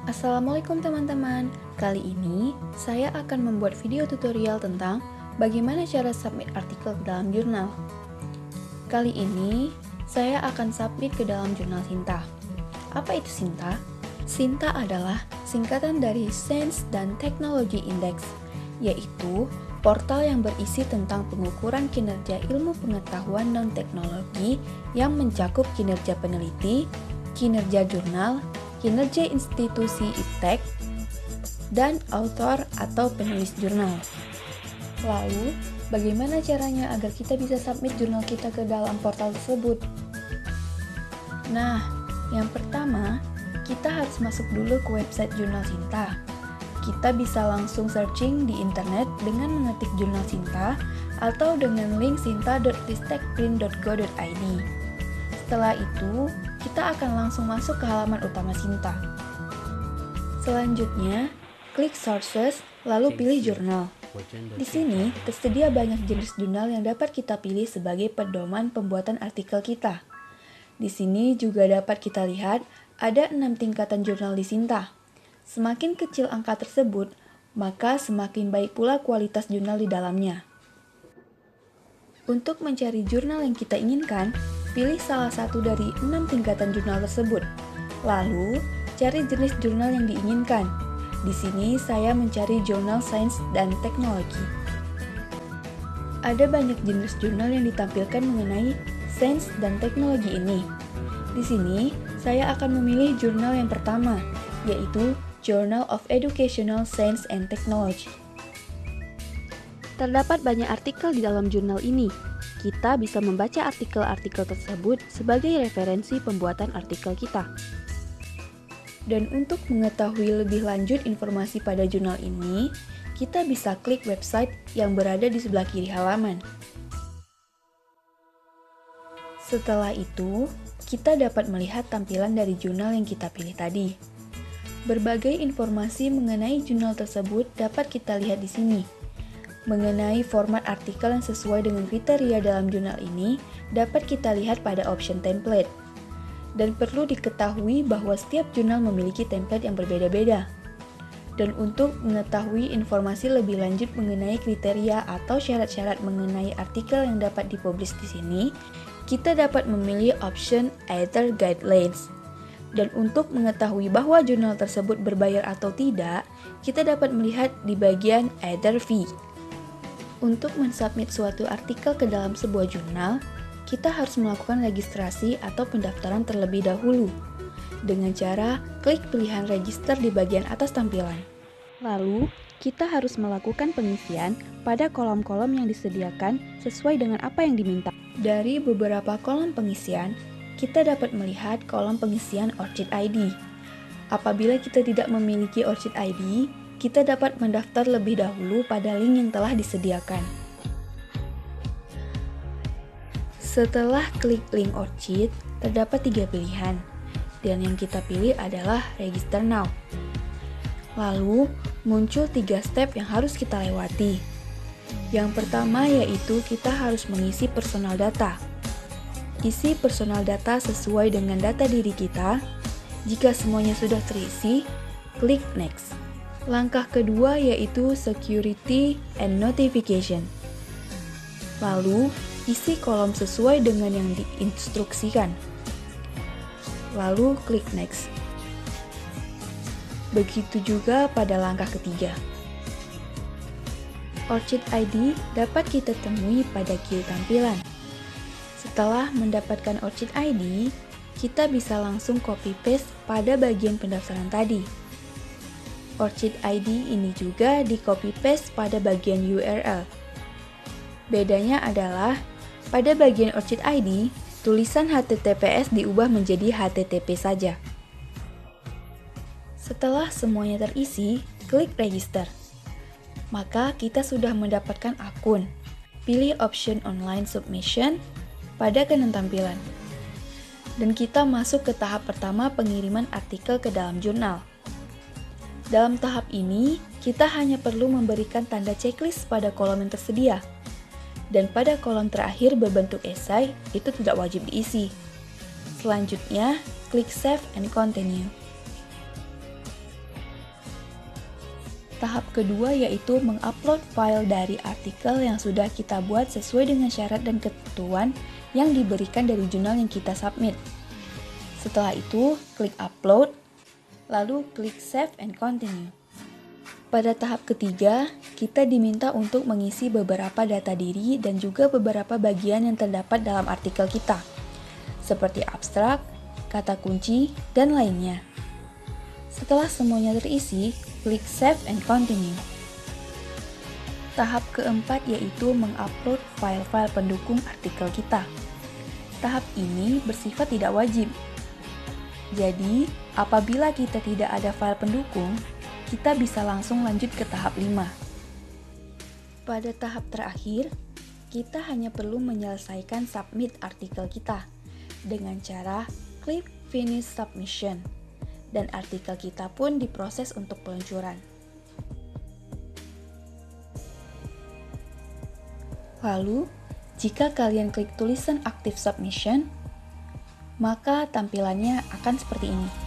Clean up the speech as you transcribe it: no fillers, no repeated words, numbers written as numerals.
Assalamualaikum teman-teman. Kali ini saya akan membuat video tutorial tentang bagaimana cara submit artikel ke dalam jurnal. Kali ini saya akan submit ke dalam jurnal Sinta. Apa itu Sinta? Sinta adalah singkatan dari Science dan Technology Index, yaitu portal yang berisi tentang pengukuran kinerja ilmu pengetahuan dan teknologi yang mencakup kinerja peneliti, kinerja jurnal, kinerja institusi iptek, dan author atau penulis jurnal. Lalu, bagaimana caranya agar kita bisa submit jurnal kita ke dalam portal tersebut? Nah, yang pertama, kita harus masuk dulu ke website Jurnal Sinta. Kita bisa langsung searching di internet dengan mengetik Jurnal Sinta atau dengan link sinta.ristekprint.go.id. Setelah itu, kita akan langsung masuk ke halaman utama Sinta. Selanjutnya, klik Sources, lalu pilih Jurnal. Di sini, tersedia banyak jenis jurnal yang dapat kita pilih sebagai pedoman pembuatan artikel kita. Di sini juga dapat kita lihat ada 6 tingkatan jurnal di Sinta. Semakin kecil angka tersebut, maka semakin baik pula kualitas jurnal di dalamnya. Untuk mencari jurnal yang kita inginkan, pilih salah satu dari 6 tingkatan jurnal tersebut. Lalu, cari jenis jurnal yang diinginkan. Di sini saya mencari jurnal sains dan teknologi. Ada banyak jenis jurnal yang ditampilkan mengenai sains dan teknologi ini. Di sini, saya akan memilih jurnal yang pertama, yaitu Journal of Educational Science and Technology. Terdapat banyak artikel di dalam jurnal ini. Kita bisa membaca artikel-artikel tersebut sebagai referensi pembuatan artikel kita. Dan untuk mengetahui lebih lanjut informasi pada jurnal ini, kita bisa klik website yang berada di sebelah kiri halaman. Setelah itu, kita dapat melihat tampilan dari jurnal yang kita pilih tadi. Berbagai informasi mengenai jurnal tersebut dapat kita lihat di sini. Mengenai format artikel yang sesuai dengan kriteria dalam jurnal ini dapat kita lihat pada option template. Dan perlu diketahui bahwa setiap jurnal memiliki template yang berbeda-beda. Dan untuk mengetahui informasi lebih lanjut mengenai kriteria atau syarat-syarat mengenai artikel yang dapat dipublish di sini, kita dapat memilih option Author Guidelines. Dan untuk mengetahui bahwa jurnal tersebut berbayar atau tidak, kita dapat melihat di bagian Author Fee. Untuk mensubmit suatu artikel ke dalam sebuah jurnal, kita harus melakukan registrasi atau pendaftaran terlebih dahulu dengan cara klik pilihan register di bagian atas tampilan. Lalu, kita harus melakukan pengisian pada kolom-kolom yang disediakan sesuai dengan apa yang diminta. Dari beberapa kolom pengisian, kita dapat melihat kolom pengisian ORCID ID. Apabila kita tidak memiliki ORCID ID, kita dapat mendaftar lebih dahulu pada link yang telah disediakan. Setelah klik link ORCID, terdapat 3 pilihan, dan yang kita pilih adalah Register Now. Lalu, muncul 3 step yang harus kita lewati. Yang pertama yaitu kita harus mengisi personal data. Isi personal data sesuai dengan data diri kita. Jika semuanya sudah terisi, klik Next. Langkah kedua yaitu Security and Notification. Lalu, isi kolom sesuai dengan yang diinstruksikan. Lalu, klik Next. Begitu juga pada langkah ketiga. ORCID ID dapat kita temui pada kiri tampilan. Setelah mendapatkan ORCID ID, kita bisa langsung copy-paste pada bagian pendaftaran tadi. ORCID ID ini juga di copy-paste pada bagian URL. Bedanya adalah, pada bagian ORCID ID, tulisan HTTPS diubah menjadi HTTP saja. Setelah semuanya terisi, klik Register. Maka kita sudah mendapatkan akun. Pilih option Online Submission pada kanan tampilan. Dan kita masuk ke tahap pertama pengiriman artikel ke dalam jurnal. Dalam tahap ini, kita hanya perlu memberikan tanda checklist pada kolom yang tersedia. Dan pada kolom terakhir berbentuk esai, itu tidak wajib diisi. Selanjutnya, klik Save and Continue. Tahap kedua yaitu mengupload file dari artikel yang sudah kita buat sesuai dengan syarat dan ketentuan yang diberikan dari jurnal yang kita submit. Setelah itu, klik upload, lalu klik save and continue. Pada tahap ketiga, kita diminta untuk mengisi beberapa data diri dan juga beberapa bagian yang terdapat dalam artikel kita, seperti abstrak, kata kunci, dan lainnya. Setelah semuanya terisi, klik Save and Continue. Tahap keempat yaitu mengupload file-file pendukung artikel kita. Tahap ini bersifat tidak wajib. Jadi, apabila kita tidak ada file pendukung, kita bisa langsung lanjut ke tahap 5. Pada tahap terakhir, kita hanya perlu menyelesaikan submit artikel kita dengan cara klik Finish Submission. Dan artikel kita pun diproses untuk peluncuran. Lalu, jika kalian klik tulisan Active Submission, maka tampilannya akan seperti ini.